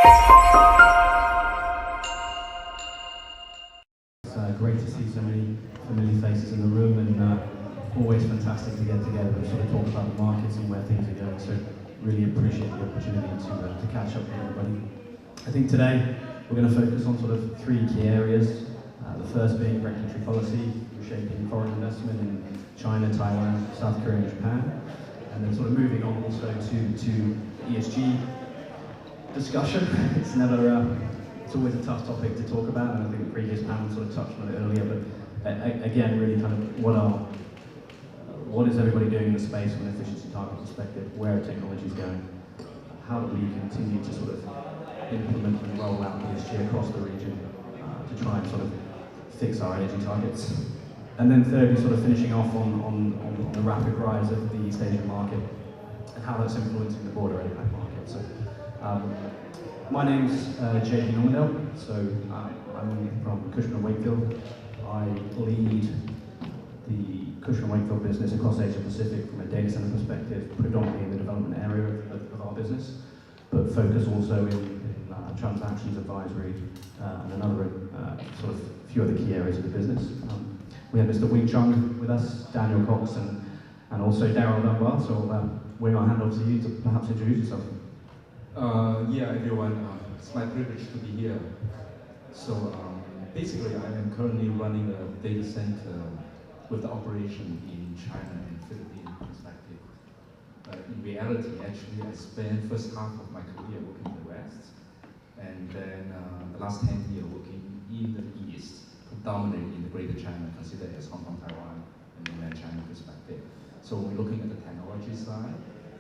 It's great to see so many familiar faces in the room, and always fantastic to get together and sort of talk about the markets and where things are going. So really appreciate the opportunity to catch up with everybody. I think today we're going to focus on sort of three key areas. The first being regulatory policy, reshaping foreign investment in China, Taiwan, South Korea and Japan. And then sort of moving on also to ESG discussion. It's never, it's always a tough topic to talk about, and I think the previous panel sort of touched on it earlier, but again, really kind of what is everybody doing in the space from an efficiency target perspective, where are technologies going, how do we continue to sort of implement and roll out ESG across the region to try and sort of fix our energy targets. And then thirdly, sort of finishing off on the rapid rise of the East Asian market and how that's influencing the broader APAC market. So, my name's James Normandale, so I'm from Cushman Wakefield. I lead the Cushman Wakefield business across Asia Pacific from a data center perspective, predominantly in the development area of our business, but focus also in transactions, advisory, and another sort of few other key areas of the business. We have Mr. Wing Cheung with us, Daniel Cox, and also Daryl Dunbar. So Wing, I'll hand over to you to perhaps introduce yourself. Yeah, everyone, it's my privilege to be here. So basically, I am currently running a data center with the operation in China and Philippines perspective. In reality, actually, I spent first half of my career working in the West, and then the last 10 years working in the East, predominantly in the Greater China, considered as Hong Kong, Taiwan, and mainland China perspective. So when we're looking at the technology side,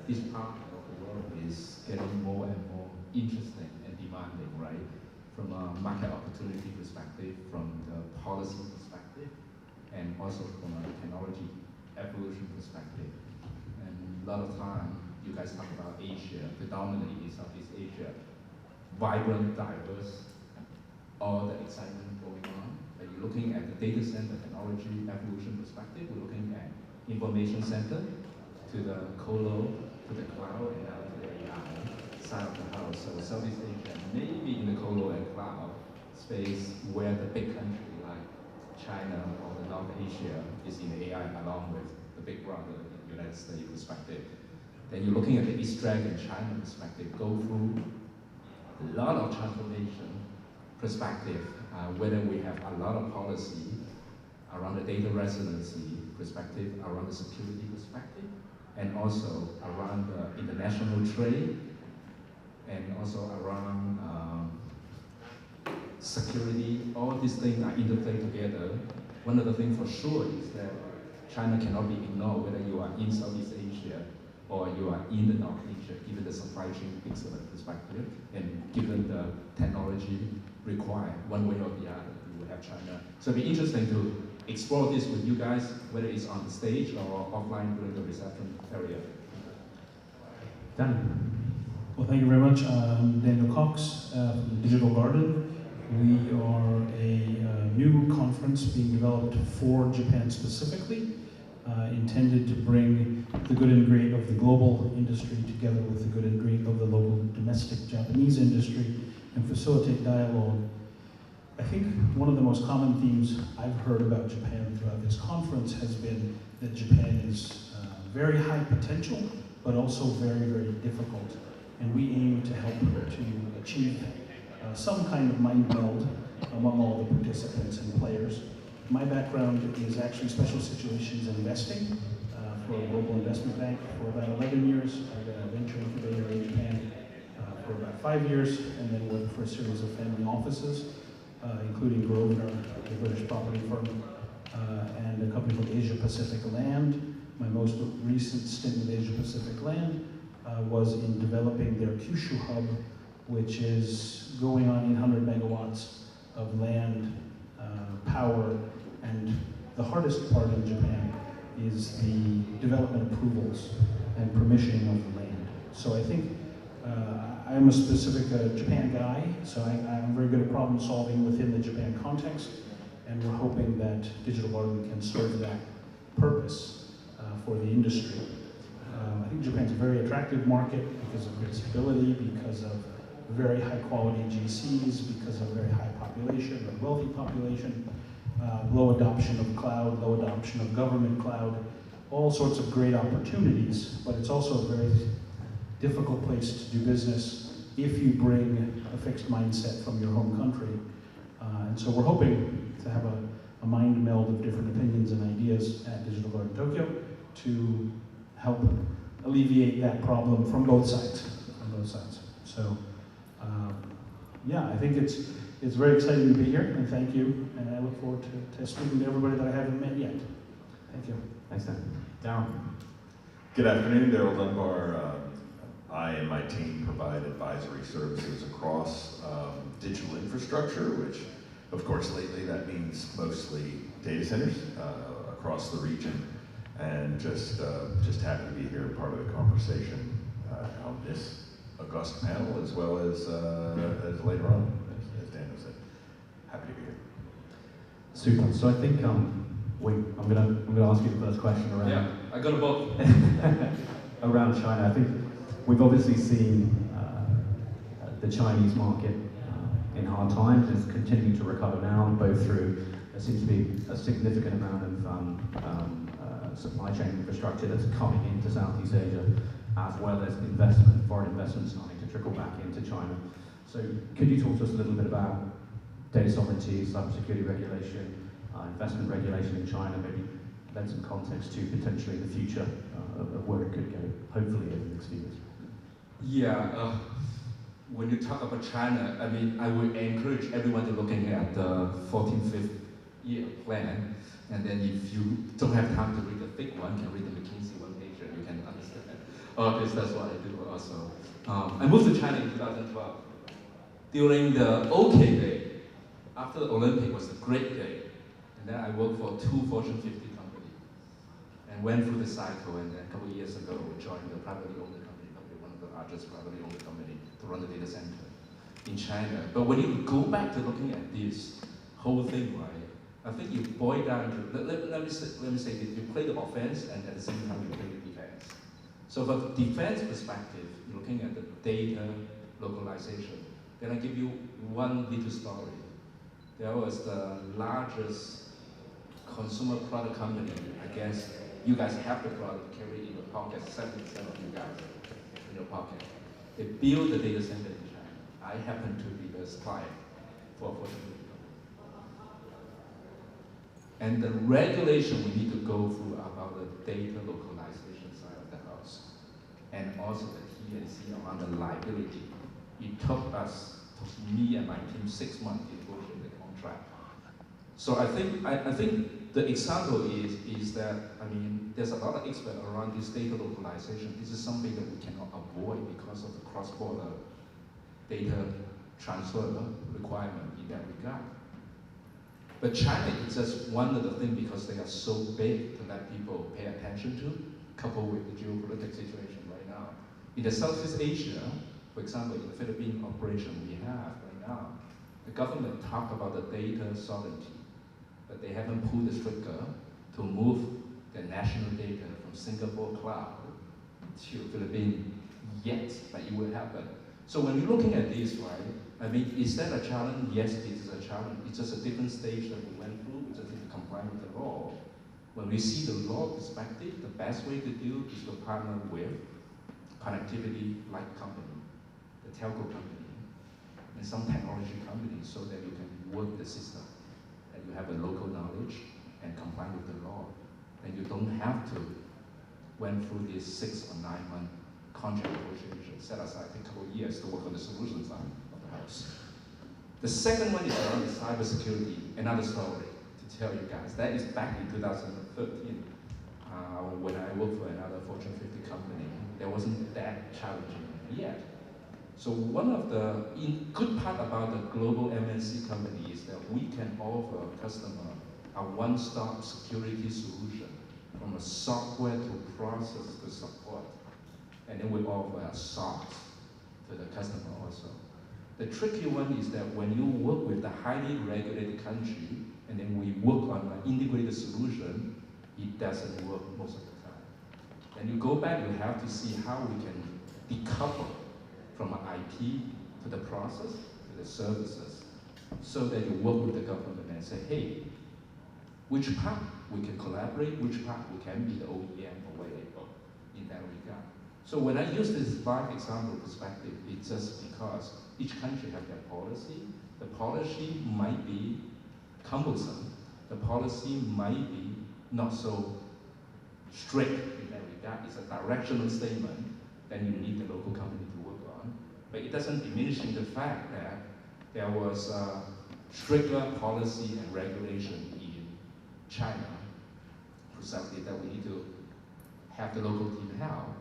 this part of the world is getting more and more interesting and demanding, right? From a market opportunity perspective, from the policy perspective, and also from a technology evolution perspective. And a lot of time, you guys talk about Asia, predominantly in Southeast Asia, vibrant, diverse, all the excitement going on. But you're looking at the data center technology evolution perspective, we're looking at information center to the colo, to the cloud, and now to the AI side of the house. So Southeast Asia, maybe in the colo and cloud space where the big country like China or the North Asia is in the AI along with the big brother in the United States perspective. Then you're looking at the East Dragon China perspective, go through a lot of transformation perspective, whether we have a lot of policy around the data residency perspective, around the security perspective, and also around the international trade, and also around security. All these things are interplayed together. One of the things for sure is that China cannot be ignored whether you are in Southeast Asia or you are in the North Asia, given the supply chain perspective and given the technology required, one way or the other, you will have China. So it'll be interesting to explore this with you guys, whether it's on the stage or offline during the reception area. Daniel. Well, thank you very much. I'm Daniel Cox from Digital Garden. We are a new conference being developed for Japan specifically, intended to bring the good and great of the global industry together with the good and great of the local domestic Japanese industry and facilitate dialogue. I think one of the most common themes I've heard about Japan throughout this conference has been that Japan is very high potential, but also very, very difficult. And we aim to help to achieve some kind of mind meld among all the participants and players. My background is actually special situations investing for a global investment bank for about 11 years. I ran a venture incubator in Japan for about 5 years, and then worked for a series of family offices, including Grosvenor, the British property firm, and a company called Asia Pacific Land. My most recent stint with Asia Pacific Land was in developing their Kyushu hub, which is going on 800 megawatts of land power, and the hardest part in Japan is the development approvals and permissioning of the land. So I think I'm a specific Japan guy, so I'm very good at problem solving within the Japan context, and we're hoping that Digital Garden can serve that purpose for the industry. I think Japan's a very attractive market because of its stability, because of very high quality GCs because of very high population or wealthy population, low adoption of cloud, low adoption of government cloud, all sorts of great opportunities, but it's also a very difficult place to do business if you bring a fixed mindset from your home country. And so we're hoping to have a mind meld of different opinions and ideas at Digital Garden Tokyo to help alleviate that problem from both sides. So, yeah, I think it's very exciting to be here, and thank you. And I look forward to speaking to everybody that I haven't met yet. Thank you. Thanks, Dan. Daryl. Good afternoon, Daryl Dunbar. I and my team provide advisory services across digital infrastructure, which, of course, lately that means mostly data centers across the region. And just happy to be here, part of the conversation on this august panel, as well as later on, as Daniel said. Happy to be here. Super. So I think I'm gonna ask you the first question around. Yeah, I got a book. Around China. I think we've obviously seen the Chinese market in hard times is continuing to recover now, both through there seems to be a significant amount of supply chain infrastructure that's coming into Southeast Asia, as well as foreign investment starting to trickle back into China. So could you talk to us a little bit about data sovereignty, cybersecurity regulation, investment regulation in China, maybe lend some context to potentially the future of where it could go, hopefully in the next few years? Yeah, when you talk about China, I mean, I would encourage everyone to looking at the 14th, 5th year plan, and then if you don't have time to read the thick one, you can read the McKinsey one page and you can understand. Because that's what I do also. I moved to China in 2012. During the OK day, after the Olympic was a great day, and then I worked for 2 Fortune 50 companies, and went through the cycle, and then a couple of years ago, we joined the privately owned company, probably one of the largest privately owned company to run the data center in China. But when you go back to looking at this whole thing, right, I think you boil down to, let me say that you play the offense, and at the same time you play the defense. So from a defense perspective, you're looking at the data localization. Then I give you one little story. There was the largest consumer product company. I guess you guys have the product carried in your pocket, 70% of you guys in your pocket. They build the data center in China. I happen to be the supplier for a Fortune 50 company. And the regulation we need to go through about the data localization side of the house, and also the T&C around the liability. It took me and my team 6 months to negotiate the contract. So I think the example is that, I mean, there's a lot of expert around this data localization. This is something that we cannot avoid because of the cross-border data transfer requirement in that regard. But China is just one of the things because they are so big to let people pay attention to, coupled with the geopolitical situation right now. In the Southeast Asia, for example, in the Philippine operation we have right now, the government talk about the data sovereignty, but they haven't pulled the trigger to move the national data from Singapore cloud to Philippines yet, but it will happen. So when you're looking at this, right, I mean, is that a challenge? Yes, it is a challenge. It's just a different stage that we went through. We just need to comply with the law. When we see the law perspective, the best way to do is to partner with connectivity-like company, the telco company, and some technology companies so that you can work the system, and you have a local knowledge and comply with the law. And you don't have to went through this 6 or 9 month contract negotiation, set aside a couple of years to work on the solution side of the house. The second one is around the cybersecurity, another story to tell you guys. That is back in 2013, when I worked for another Fortune 50 company. There wasn't that challenging yet. So one of the good part about the global MNC company is that we can offer a customer a one-stop security solution from a software to process to support. And then we offer a SaaS to the customer also. The tricky one is that when you work with the highly regulated country, and then we work on an integrated solution, it doesn't work most of the time. And you go back, you have to see how we can decouple from an IP to the process, to the services, so that you work with the government and say, hey, which part we can collaborate, which part we can be the OEM or whatever in that regard. So when I use this 5 example perspective, it's just because each country has their policy. The policy might be cumbersome. The policy might be not so strict in that regard. It's a directional statement. Then you need the local company to work on. But it doesn't diminish the fact that there was a stricter policy and regulation in China, precisely that we need to have the local team help.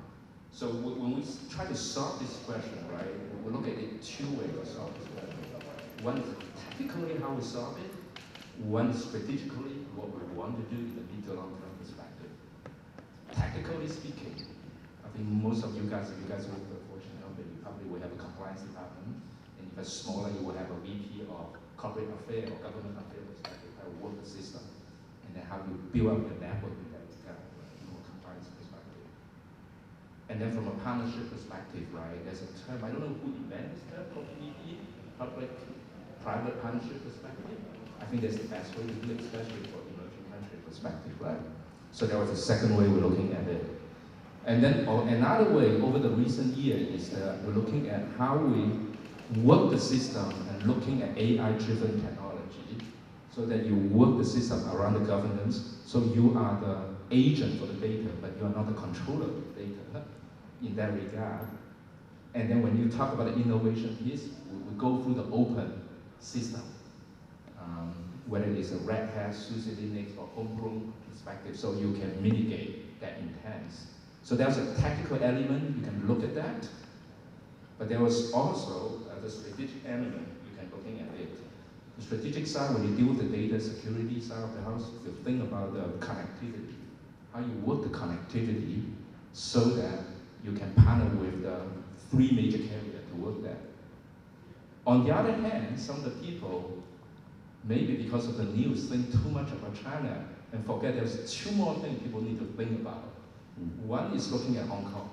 So when we try to solve this question, right, we look at it 2 ways to solve this question. One is tactically how we solve it. One is strategically what we want to do in the mid to long term perspective. Tactically speaking, I think most of you guys, if you guys work for a Fortune company, you probably will have a compliance department. And if it's smaller, you will have a VP of corporate affairs or government affairs perspective, how to work the system. And then how you build up your network in that compliance perspective. And then from a partnership perspective, right, there's a term, I don't know who invented this term, PPP, public-private partnership perspective. I think that's the best way to do it, especially for emerging country perspective, right? So that was the second way we're looking at it. And then another way over the recent year is that we're looking at how we work the system and looking at AI-driven technology so that you work the system around the governance, so you are the agent for the data, but you are not the controller of the data in that regard. And then when you talk about the innovation piece, we go through the open system, whether it's a Red Hat, SUSE, Linux, or homegrown perspective, so you can mitigate that intent. So there's a tactical element, you can look at that, but there was also the strategic element, you can looking at it. The strategic side, when you deal with the data security side of the house, you think about the connectivity, how you work the connectivity so that you can partner with the 3 major carriers to work that. On the other hand, some of the people, maybe because of the news, think too much about China and forget there's 2 more things people need to think about. One is looking at Hong Kong.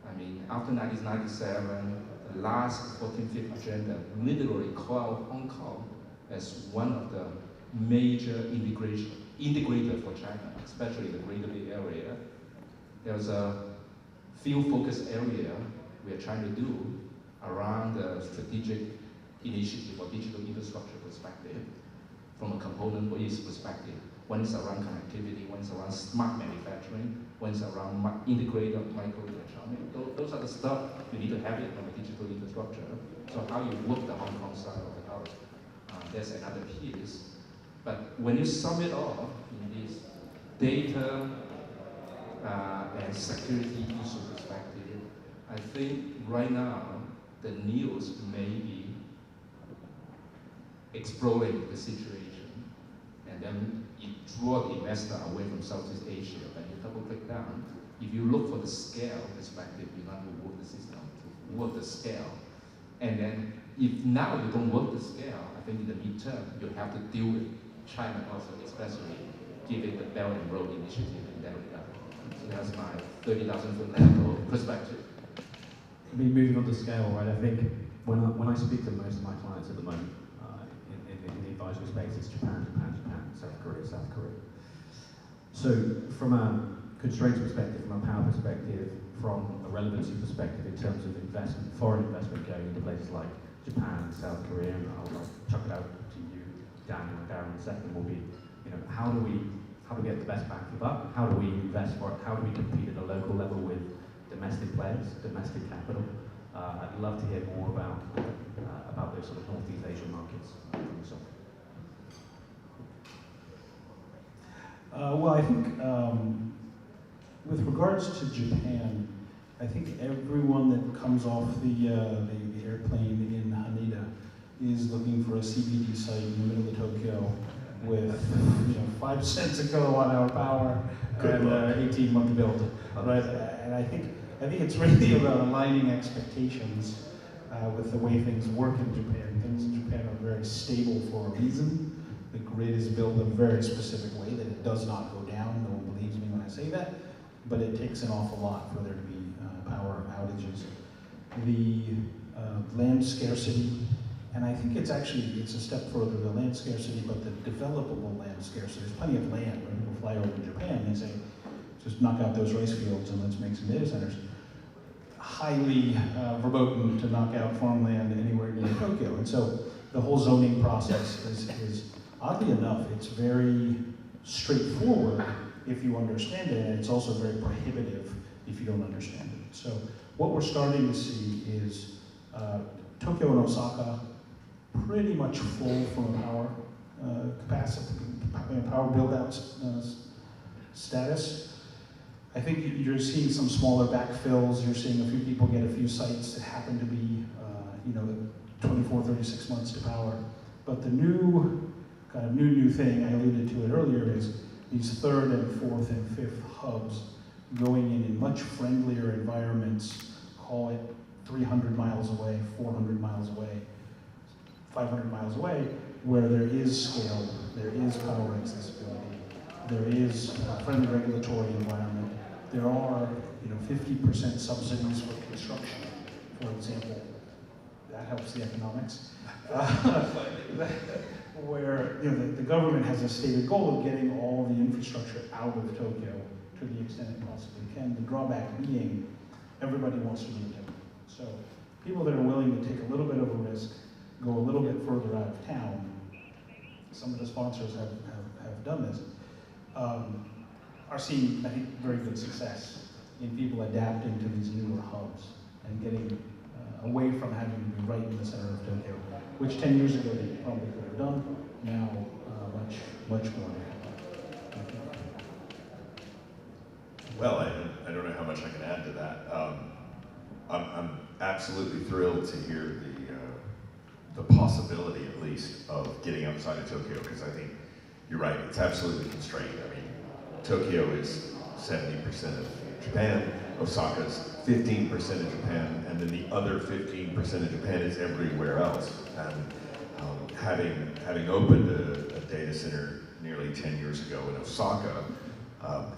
I mean, after 1997, the last 14th agenda literally called Hong Kong as one of the major integrator for China, especially the Greater Bay Area. There's a field focus area we are trying to do around the strategic initiative or digital infrastructure perspective from a component-based perspective. One is around connectivity, one is around smart manufacturing, one is around integrated microelectronics. Those are the stuff you need to have it from a digital infrastructure. So how you work the Hong Kong side of the house, there's another piece. But when you sum it all in this data and security issue perspective, I think right now the news may be exploring the situation, and then it draw the investor away from Southeast Asia. But you double click down, if you look for the scale perspective, you have to work the system, to work the scale. And then if now you don't work the scale, I think in the midterm, you have to deal with China also, especially given the Belt and Road Initiative in that regard. So that's my 30,000 foot level perspective. I mean, moving on to scale, right? I think when I speak to most of my clients at the moment, in the advisory space, it's Japan, South Korea. So from a constraints perspective, from a power perspective, from a relevancy perspective in terms of investment, foreign investment going into places like Japan and South Korea, and I'll chuck it out to you, Daniel and Darren, in a second, will be, how do we get the best bang for buck? How do we invest for it? How do we compete at a local level with domestic players, domestic capital? I'd love to hear more about those sort of Northeast Asian markets from yourself. Well, I think with regards to Japan, I think everyone that comes off the airplane in Haneda is looking for a CPD site in the middle of Tokyo with 5 cents a kilowatt-hour power and 18-month build, right? And I think it's really about aligning expectations with the way things work in Japan. Things in Japan are very stable for a reason. The grid is built a very specific way that it does not go down. No one believes me when I say that, but it takes an awful lot for there to be power outages. land scarcity, and I think it's a step further, the land scarcity, but the developable land scarcity. There's plenty of land. When people fly over Japan, they say, just knock out those rice fields and let's make some data centers. Highly verboten to knock out farmland anywhere near Tokyo. And so the whole zoning process is oddly enough, it's very straightforward if you understand it, and it's also very prohibitive if you don't understand it. So what we're starting to see is Tokyo and Osaka pretty much full from a power capacity, power build-out status. I think you're seeing some smaller backfills. You're seeing a few people get a few sites that happen to be, 24, 36 months to power. But the new thing, I alluded to it earlier, is these third and fourth and fifth hubs going in much friendlier environments, call it 300 miles away, 400 miles away, 500 miles away, where there is scale, there is power accessibility, there is a friendly regulatory environment. There are 50% subsidies for construction, for example. That helps the economics. Where the government has a stated goal of getting all the infrastructure out of Tokyo to the extent it possibly can. The drawback being everybody wants to be in Tokyo. So people that are willing to take a little bit of a risk, go a little bit further out of town, some of the sponsors have done this, are seeing, I think, very good success in people adapting to these newer hubs and getting away from having to be right in the center of Tokyo, which 10 years ago they probably could have done, now much more. Well, I don't know how much I can add to that. I'm absolutely thrilled to hear the possibility, at least, of getting outside of Tokyo, because I think you're right, it's absolutely constrained. I mean, Tokyo is 70% of Japan, Osaka's 15% of Japan, and then the other 15% of Japan is everywhere else. And having opened a data center nearly 10 years ago in Osaka,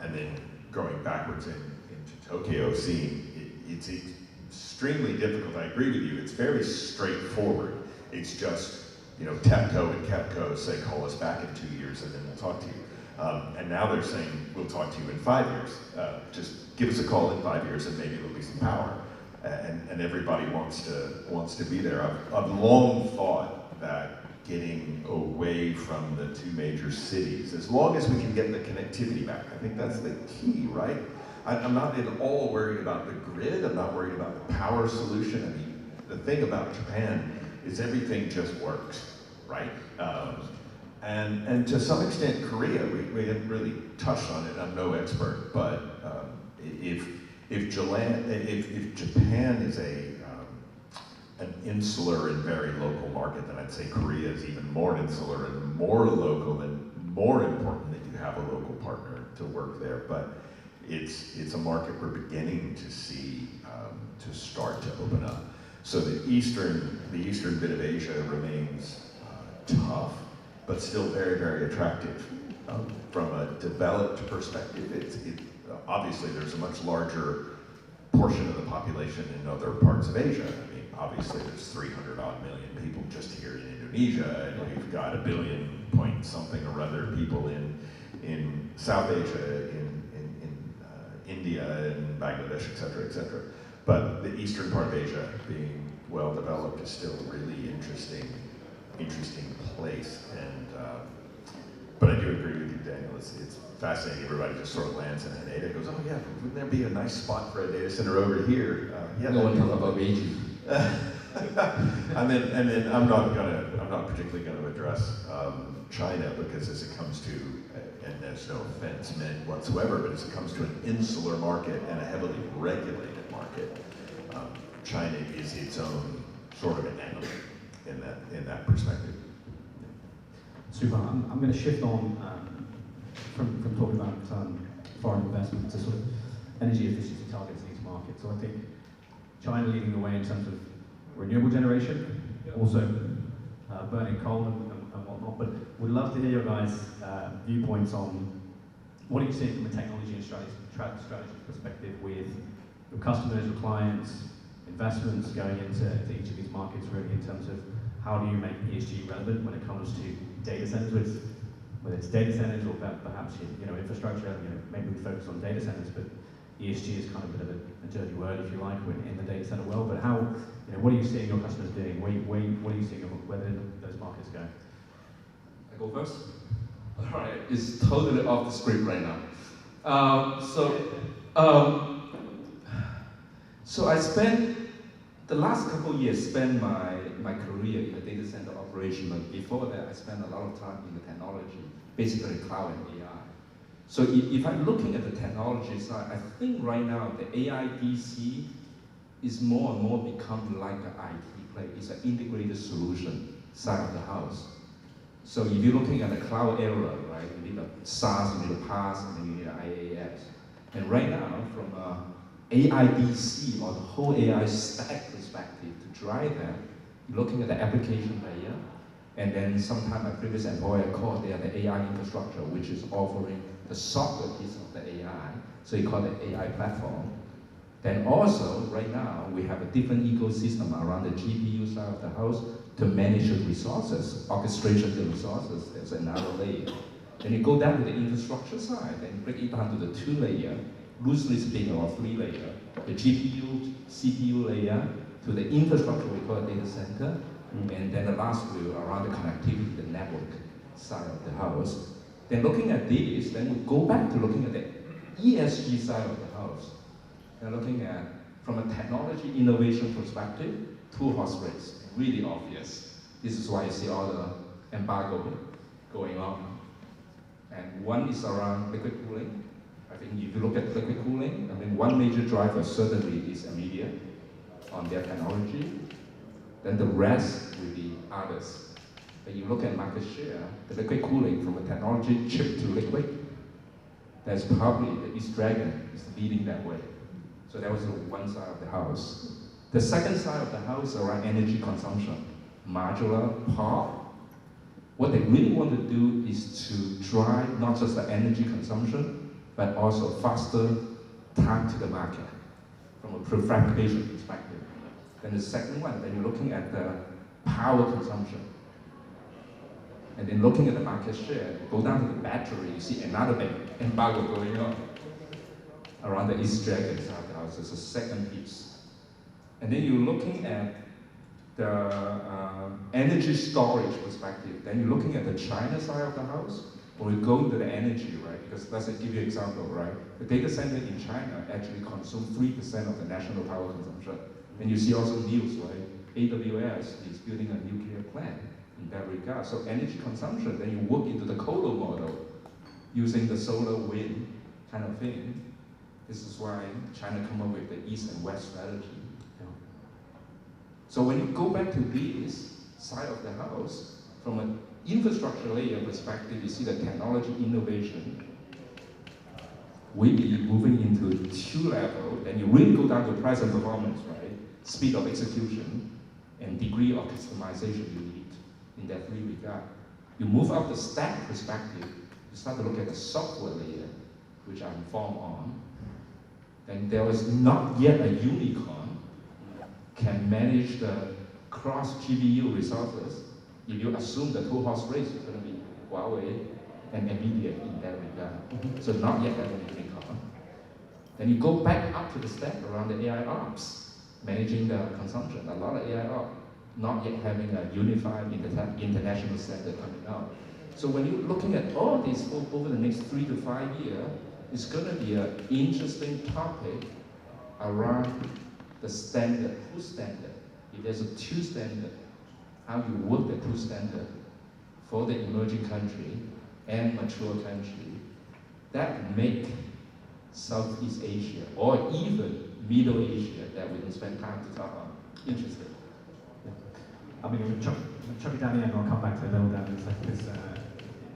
and then going backwards into Tokyo, seeing it's extremely difficult. I agree with you. It's very straightforward. It's just, TEPCO and KEPCO say, call us back in 2 years and then we'll talk to you. And now they're saying, we'll talk to you in 5 years. Just give us a call in 5 years and maybe there'll be some power. And everybody wants to be there. I've long thought that getting away from the two major cities, as long as we can get the connectivity back, I think that's the key, right? I'm not at all worried about the grid. I'm not worried about the power solution. I mean, the thing about Japan is everything just works, right? And to some extent, Korea, we haven't really touched on it. I'm no expert, but if Japan is an insular and very local market, then I'd say Korea is even more insular and more local, and more important that you have a local partner to work there. But it's a market we're beginning to see to start to open up. So the eastern bit of Asia remains tough, but still very, very attractive. From a developed perspective, obviously there's a much larger portion of the population in other parts of Asia. I mean, obviously there's 300 odd million people just here in Indonesia, and we've got 1 billion point something or other people in South Asia, in India and Bangladesh, et cetera, But the eastern part of Asia, being well developed, is still a really interesting place. And but I do agree with you, Daniel. It's fascinating. Everybody just sort of lands in Haneda and goes, "Oh yeah, wouldn't there be a nice spot for a data center over here?" Yeah. No one talk about Beijing. and then I'm not particularly going to address China, because as it comes to, and there's no offense meant whatsoever, but as it comes to an insular market and a heavily regulated market, China is its own sort of an enemy in that perspective. Super. I'm going to shift on from talking about foreign investment to sort of energy efficiency targets in each market. So I think China leading the way in terms of renewable generation, also burning coal and whatnot. But we'd love to hear your guys' viewpoints on what are you seeing from a technology and strategy perspective with your customers, your clients, investments going into each of these markets, really, in terms of how do you make ESG relevant when it comes to data centers, whether it's data centers or perhaps infrastructure. Maybe we focus on data centers, but ESG is kind of a bit of a dirty word, if you like, in the data center world. But how, what are you seeing your customers doing? What are you seeing, where those markets go? I go first? All right, it's totally off the script right now. So I spent the last couple of years spent my career in the data center operation, but before that I spent a lot of time in the technology, basically cloud and AI. So if I'm looking at the technology side, I think right now the AI DC is more and more become like an IT play. It's an integrated solution side of the house. So if you're looking at the cloud era, right, you need a SaaS, you need a PaaS, and you need an IaaS. And right now, from AI DC or the whole AI stack perspective to drive that, you're looking at the application layer, and then sometimes my previous employer called they are the AI infrastructure, which is offering the software piece of the AI, so you call it AI platform. Then also, right now, we have a different ecosystem around the GPU side of the house to manage the resources, orchestration of the resources, there's another layer. Then you go down to the infrastructure side, then you break it down to the 2 layer, loosely speaking, or 3 layer, the GPU, CPU layer, to the infrastructure we call it data center, and then the last wheel around the connectivity, the network side of the house. Then looking at this, then we go back to looking at the ESG side of the house. And looking at, from a technology innovation perspective, 2-horse race, really obvious. This is why you see all the embargo going on. And one is around liquid cooling. I think if you look at liquid cooling, I mean, one major driver certainly is NVIDIA on their technology. Then the rest will be others. When you look at market share, the liquid cooling from a technology chip to liquid, that's probably the East Dragon is leading that way. So that was the one side of the house. The second side of the house around energy consumption, modular, power. What they really want to do is to drive not just the energy consumption, but also faster time to the market from a prefabrication perspective. Then the second one, then you're looking at the power consumption. And then looking at the market share, go down to the battery, you see another big embargo going on around the East Dragon side of the house. It's a second piece. And then you're looking at the energy storage perspective. Then you're looking at the China side of the house. When we go into the energy, right? Because let's give you an example, right? The data center in China actually consume 3% of the national power consumption. And you see also news, right? AWS is building a nuclear plant in that regard. So energy consumption, then you work into the colo model using the solar wind kind of thing. This is why China come up with the East and West strategy. So when you go back to this side of the house, from an infrastructure layer perspective, you see the technology innovation. We be moving into 2 levels, then you really go down to price and performance, right? Speed of execution and degree of customization you need in that 3 regard. You move out the stack perspective, you start to look at the software layer, which I'm informed on. Then there is not yet a unicorn can manage the cross GPU resources. If you assume the 2-horse race is going to be Huawei and NVIDIA in that regard. So not yet having a unicorn. Then you go back up to the stack around the AI ops, managing the consumption. A lot of AI ops not yet having a unified international standard coming out. So when you're looking at all this over the next 3 to 5 years, it's going to be an interesting topic around the standard, whose standard. If there's a 2 standard, how you work the 2 standard for the emerging country and mature country, that make Southeast Asia or even Middle Asia that we can spend time to talk on interesting. I mean, we'll chuck it down the end, and I'll come back to it down in a second, because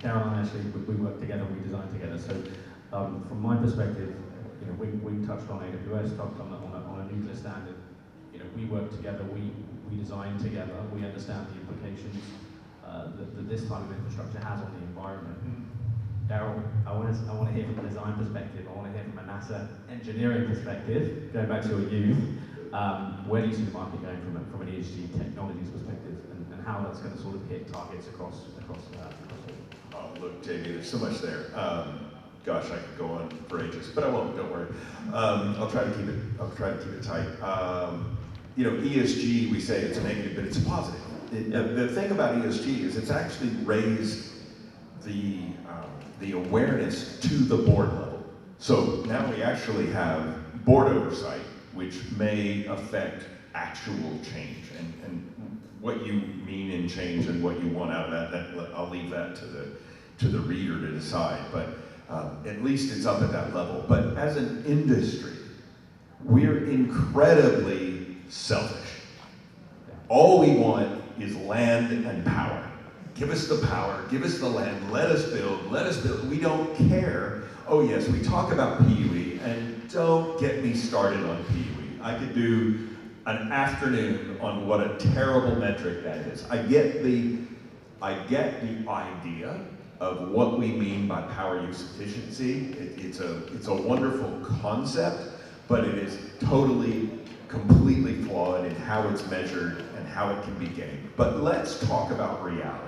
Daryl and I actually, we work together, we design together. So from my perspective, we touched on AWS, touched on a nuclear standard. We work together, we design together, we understand the implications that this type of infrastructure has on the environment. Daryl, I want to hear from a design perspective, I want to hear from a NASA engineering perspective, going back to your youth. Where do you see the market going from an ESG technologies perspective, and how that's going to sort of hit targets across Oh, look, JB, there's so much there. Gosh, I could go on for ages, but I won't. Don't worry. I'll try to keep it tight. You know, ESG, we say it's a negative, but it's a positive. The thing about ESG is it's actually raised the awareness to the board level. So now we actually have board oversight, which may affect actual change. And what you mean in change and what you want out of that I'll leave that to the reader to decide. But at least it's up at that level. But as an industry, we're incredibly selfish. All we want is land and power. Give us the power, give us the land, let us build. We don't care. Oh yes, we talk about PUE, and don't get me started on PUE. I could do an afternoon on what a terrible metric that is. I get the idea of what we mean by power use efficiency. It's a wonderful concept, but it is completely flawed in how it's measured and how it can be gained. But let's talk about reality.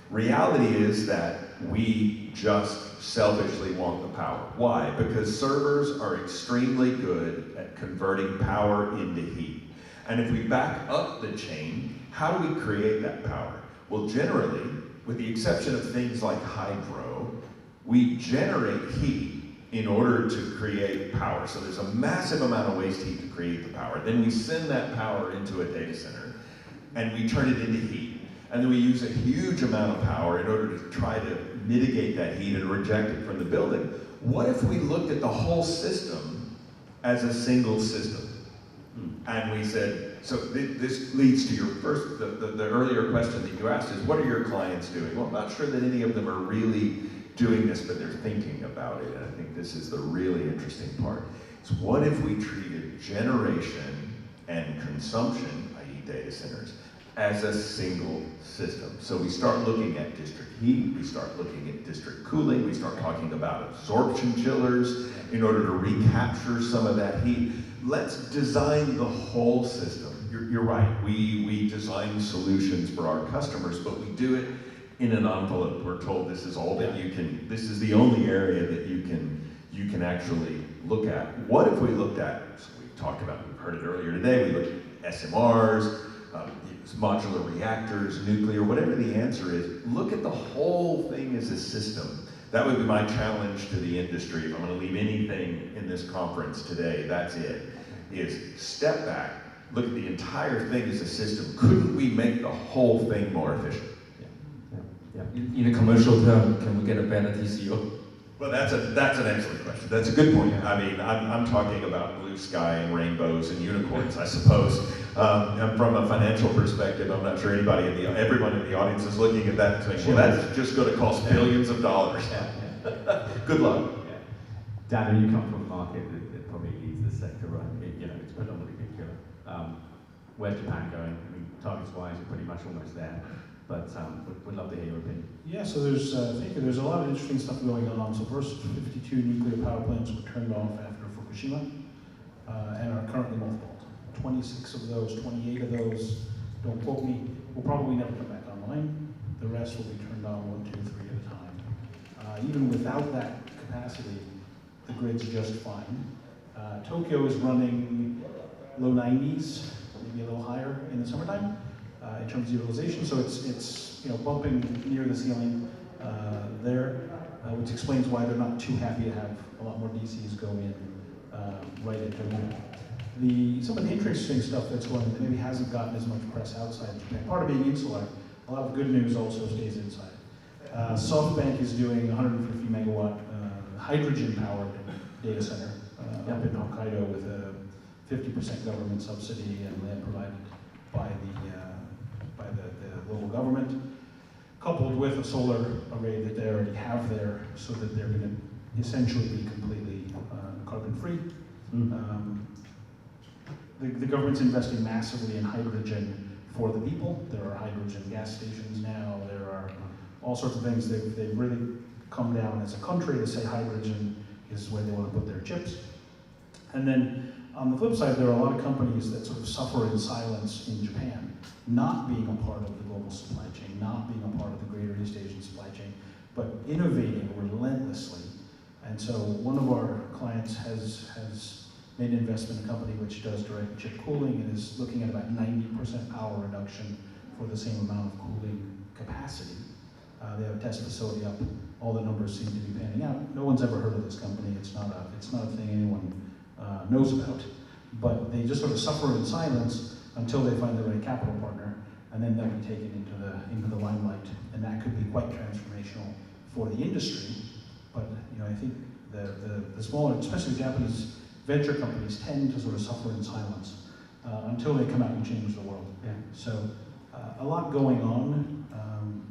Reality is that we just selfishly want the power. Why? Because servers are extremely good at converting power into heat. And if we back up the chain, how do we create that power? Well, generally, with the exception of things like hydro, we generate heat in order to create power. So there's a massive amount of waste heat to create the power. Then we send that power into a data center, and we turn it into heat. And then we use a huge amount of power in order to try to mitigate that heat and reject it from the building. What if we looked at the whole system as a single system? And we said, so this leads to your first, the earlier question that you asked is, what are your clients doing? Well, I'm not sure that any of them are really doing this, but they're thinking about it. And I think this is the really interesting part. It's what if we treated generation and consumption, i.e. data centers, as a single system? So we start looking at district heat, we start looking at district cooling, we start talking about absorption chillers in order to recapture some of that heat. Let's design the whole system. You're right, we design solutions for our customers, but we do it in an envelope. We're told this is all that you can, this is the only area that you can actually look at. What if we looked at, so we've heard it earlier today, we looked at SMRs, modular reactors, nuclear, whatever the answer is, look at the whole thing as a system. That would be my challenge to the industry. If I'm going to leave anything in this conference today, that's it, is step back, look at the entire thing as a system. Couldn't we make the whole thing more efficient? Yeah. In a commercial term, can we get a better TCO? Well, that's an excellent question. That's a good point. I mean, I'm talking about blue sky and rainbows and unicorns, I suppose. And from a financial perspective, I'm not sure everyone in the audience is looking at that and saying, well, that's just going to cost billions of dollars. Good luck. Daniel, you come from a market that probably leads the sector, right? It's predominantly nuclear. Where's Japan going? I mean, targets-wise, you're pretty much almost there. But we'd love to hear your opinion. Yeah, so there's a lot of interesting stuff going on. So first, 52 nuclear power plants were turned off after Fukushima and are currently mothballed. 26 of those, 28 of those, don't quote me, will probably never come back online. The rest will be turned on 1, 2, 3 at a time. Even without that capacity, the grid's just fine. Tokyo is running low 90s, maybe a little higher in the summertime. In terms of utilization, so it's bumping near the ceiling there, which explains why they're not too happy to have a lot more DCs go in right at Tokyo. Some of the interesting stuff that's going on that maybe hasn't gotten as much press outside Japan. Part of being insular, a lot of good news also stays inside. SoftBank is doing 150 megawatt hydrogen-powered data center up in Hokkaido with a 50% government subsidy and land provided by the local government, coupled with a solar array that they already have there, so that they're going to essentially be completely carbon-free. The government's investing massively in hydrogen for the people. There are hydrogen gas stations now. There are all sorts of things. They've really come down as a country to say hydrogen is where they want to put their chips. And then On the flip side, there are a lot of companies that sort of suffer in silence in Japan, not being a part of the global supply chain, not being a part of the greater East Asian supply chain, but innovating relentlessly. And so one of our clients has made an investment in a company which does direct chip cooling and is looking at about 90% power reduction for the same amount of cooling capacity. They have a test facility up. All the numbers seem to be panning out. No one's ever heard of this company. It's not a thing anyone knows about. But they just sort of suffer in silence until they find the right capital partner, and then they'll be taken into the limelight, and that could be quite transformational for the industry. But I think the smaller, especially Japanese venture companies, tend to sort of suffer in silence until they come out and change the world. Yeah. So a lot going on.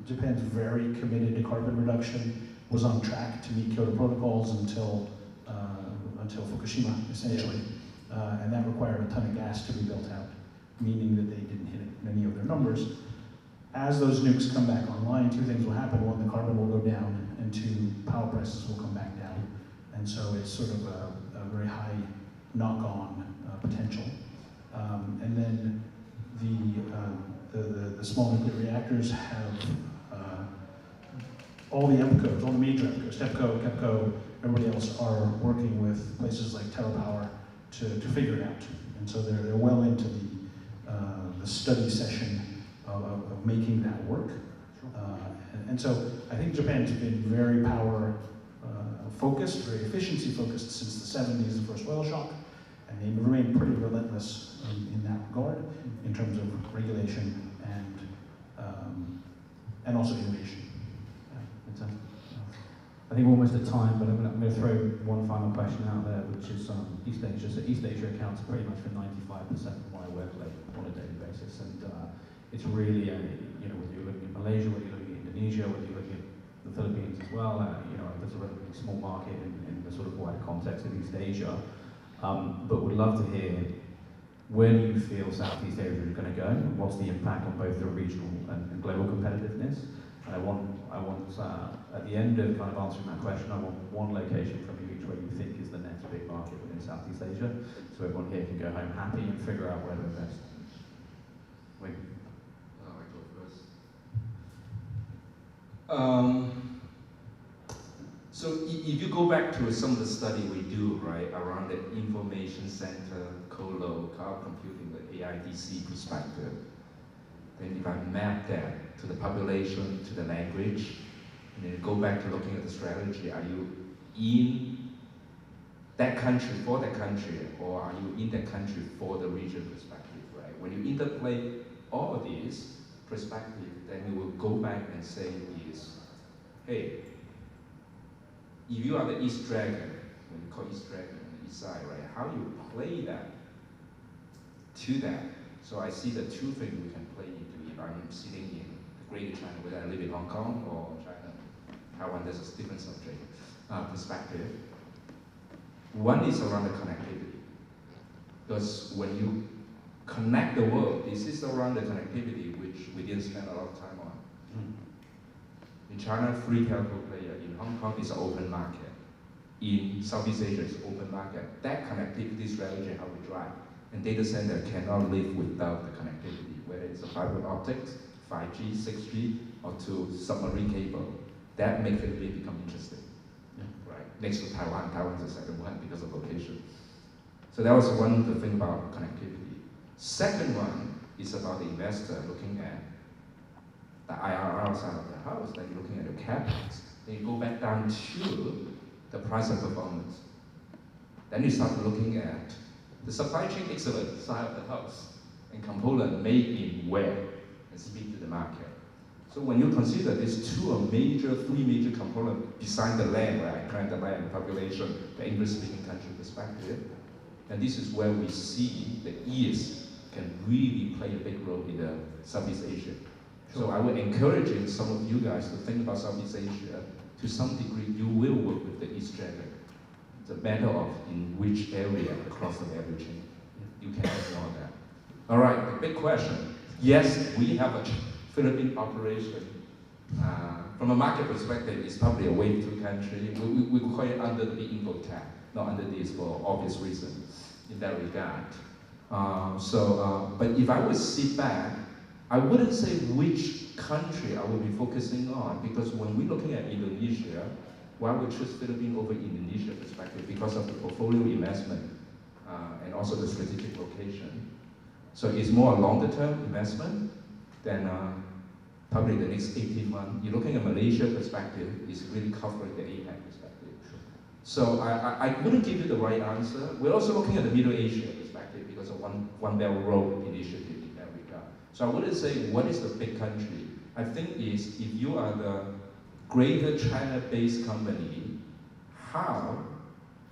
Japan's very committed to carbon reduction, was on track to meet Kyoto protocols until Fukushima, essentially. And that required a ton of gas to be built out, meaning that they didn't hit many of their numbers. As those nukes come back online, two things will happen. One, the carbon will go down, and two, power prices will come back down. And so it's sort of a very high knock-on potential. And then the small nuclear reactors have all the EPCOs, all the major EPCOs, TEPCO, KEPCO, everybody else are working with places like TerraPower to figure it out. And so they're well into the study session of making that work. And so I think Japan's been very power focused, very efficiency focused since the 70s, the first oil shock, and they remain pretty relentless in that regard in terms of regulation and also innovation. I think we're almost at time, but I'm going to throw one final question out there, which is East Asia. So East Asia accounts pretty much for 95% of my workload on a daily basis, and it's really, whether you're looking at Malaysia, whether you're looking at Indonesia, whether you're looking at the Philippines as well, there's a relatively small market in the sort of wider context of East Asia. But would love to hear, where do you feel Southeast Asia is going to go? What's the impact on both the regional and global competitiveness? And I want at the end of kind of answering that question, I want one location from you each where you think is the next big market within Southeast Asia, so everyone here can go home happy and figure out where to invest. Wing. I go first. So if you go back to some of the study we do, right, around the information center, colo, cloud computing, the AIDC perspective, then if I map that to the population, to the language, and then go back to looking at the strategy, are you in that country for that country, or are you in that country for the region perspective, right? When you interplay all of these perspectives, then you will go back and say is, hey, if you are the East Dragon, when you call East Dragon on the east side, right, how do you play that to that? So I see the two things we can play into if I'm sitting in the Greater China, whether I live in Hong Kong or China, Taiwan, there's a different subject perspective. One is around the connectivity. Because when you connect the world, this is around the connectivity which we didn't spend a lot of time on. In China, free telco player. In Hong Kong, it's an open market. In Southeast Asia, it's open market. That connectivity strategy, how we drive. And data center cannot live without the connectivity, whether it's a fiber optics, 5G, 6G, or to submarine cable. That makes it really become interesting. Yeah. Right. Next to Taiwan, Taiwan's the second one because of location. So that was one of the thing about connectivity. Second one is about the investor looking at the IRR side of the house, then you're looking at the capex. Then you go back down to the price and performance. Then you start looking at the supply chain excellence side of the house and component made in where and speak to the market. So when you consider these three major components beside the land, right? Kind of the land, population, the English-speaking country perspective, and this is where we see the East can really play a big role in the Southeast Asia. So I would encourage some of you guys to think about Southeast Asia. To some degree, you will work with the East Dragon. It's a matter of in which area across the value chain. You can't ignore that. All right, the big question. Yes, we have a Philippine operation. From a market perspective, it's probably a wave two country. We call it under the info tab, not under this for obvious reasons. in that regard. But if I would sit back, I wouldn't say which country I would be focusing on, because when we're looking at Indonesia, why we choose Philippines over Indonesia perspective? Because of the portfolio investment and also the strategic location. So it's more a longer term investment than probably the next 18 months. You're looking at Malaysia perspective, it's really covering the APAC perspective. So I wouldn't give you the right answer. We're also looking at the Middle Asia perspective because of One Belt Road initiative in that regard. So I wouldn't say what is the big country. I think is if you are the greater China-based company, how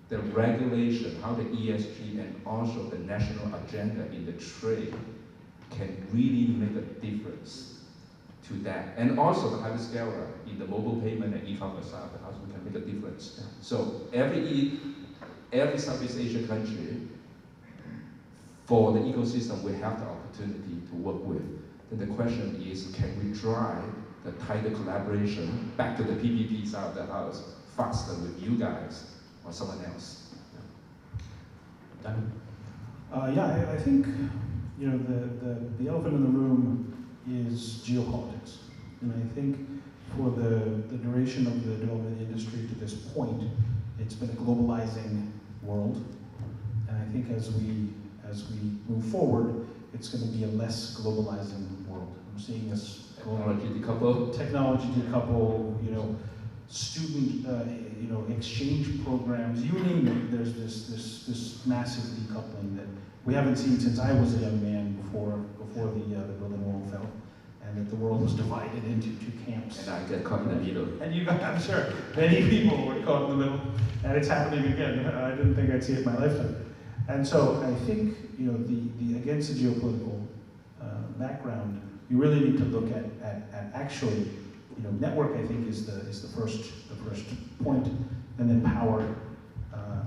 the regulation, how the ESG and also the national agenda in the trade can really make a difference to that. And also the hyperscaler in the mobile payment and e-commerce side, how we can make a difference. So every Southeast Asian country, for the ecosystem, we have the opportunity to work with. Then the question is, can we drive the tighter collaboration back to the PPP side of the house faster with you guys or someone else? Yeah, I think the elephant in the room is geopolitics, and I think for the duration of the development industry to this point, it's been a globalizing world, and I think as we move forward, it's going to be a less globalizing world. I'm seeing this technology decouple, student, exchange programs, you name it. There's this massive decoupling that we haven't seen since I was a young man before the Berlin Wall fell, and that the world was divided into two camps. And I get caught in the middle. And I'm sure many people were caught in the middle, and it's happening again. I didn't think I'd see it in my lifetime. And so I think against the geopolitical background, you really need to look at actually, network. I think is the first point, and then power,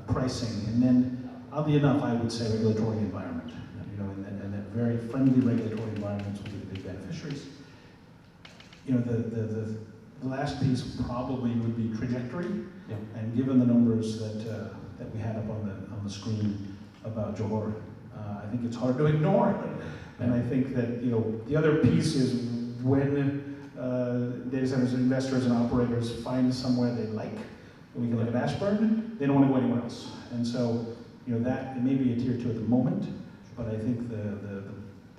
pricing, and then oddly enough, I would say regulatory environment. And that very friendly regulatory environments will be the big beneficiaries. The last piece probably would be trajectory, and given the numbers that we had up on the screen about Johor, I think it's hard to ignore. And I think that the other piece is when data centers investors and operators find somewhere they like, we can look at Ashburn, they don't want to go anywhere else. And so that it may be a tier 2 at the moment, but I think the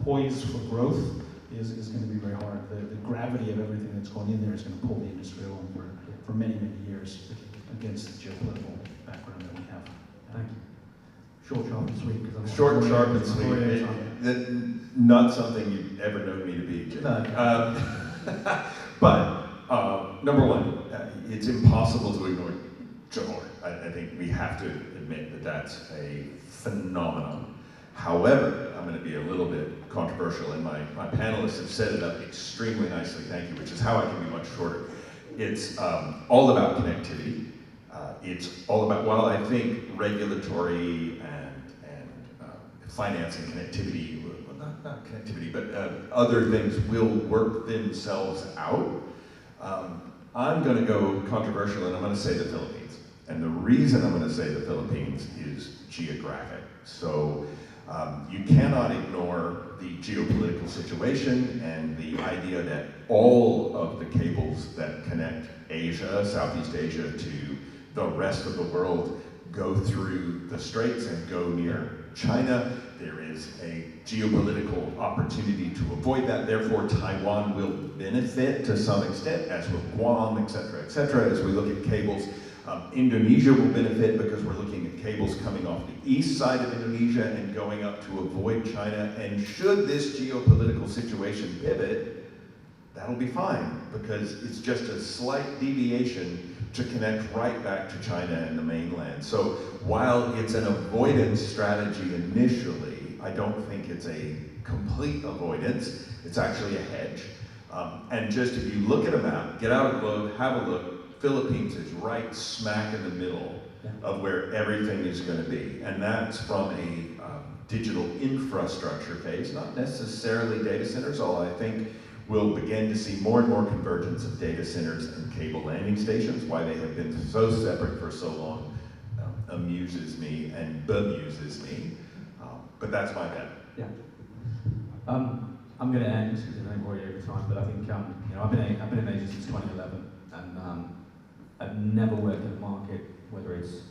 poise for growth is going to be very hard. The gravity of everything that's going in there is going to pull the industry along for many, many years against the geopolitical background that we have. Thank you. Short, sharp, and sweet. Short, sharp, and sweet. Not something you've ever known me to be, Jim. No. But number one, it's impossible to ignore Johor. I think we have to admit that that's a phenomenon. However, I'm going to be a little bit controversial, and my panelists have set it up extremely nicely, thank you, which is how I can be much shorter. It's all about connectivity. It's all about, while I think regulatory and financing connectivity, well, not connectivity, but other things will work themselves out. I'm going to go controversial, and I'm going to say the Philippines. And the reason I'm going to say the Philippines is geographic. So you cannot ignore the geopolitical situation and the idea that all of the cables that connect Asia, Southeast Asia, to the rest of the world go through the straits and go near China. There is a geopolitical opportunity to avoid that. Therefore, Taiwan will benefit to some extent, as will Guam, et cetera, as we look at cables. Indonesia will benefit because we're looking at cables coming off the east side of Indonesia and going up to avoid China. And should this geopolitical situation pivot, that'll be fine, because it's just a slight deviation to connect right back to China and the mainland. So while it's an avoidance strategy initially, I don't think it's a complete avoidance. It's actually a hedge. And just if you look at a map, get out a globe, have a look, Philippines is right smack in the middle of where everything is going to be. And that's from a digital infrastructure phase, not necessarily data centers, although I think we'll begin to see more and more convergence of data centers and cable landing stations. Why they have been so separate for so long amuses me and bemuses me. But that's my bet. Yeah. I'm going to end because I'm already over time, but I think I've been in Asia since 2011, and I've never worked in a market, whether it's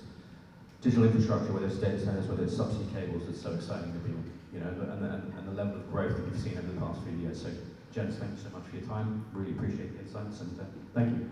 digital infrastructure, whether it's data centers, whether it's subsea cables, that's so exciting to people, and the level of growth that we've seen over the past few years. So, gents, thank you so much for your time. Really appreciate the insights, and thank you.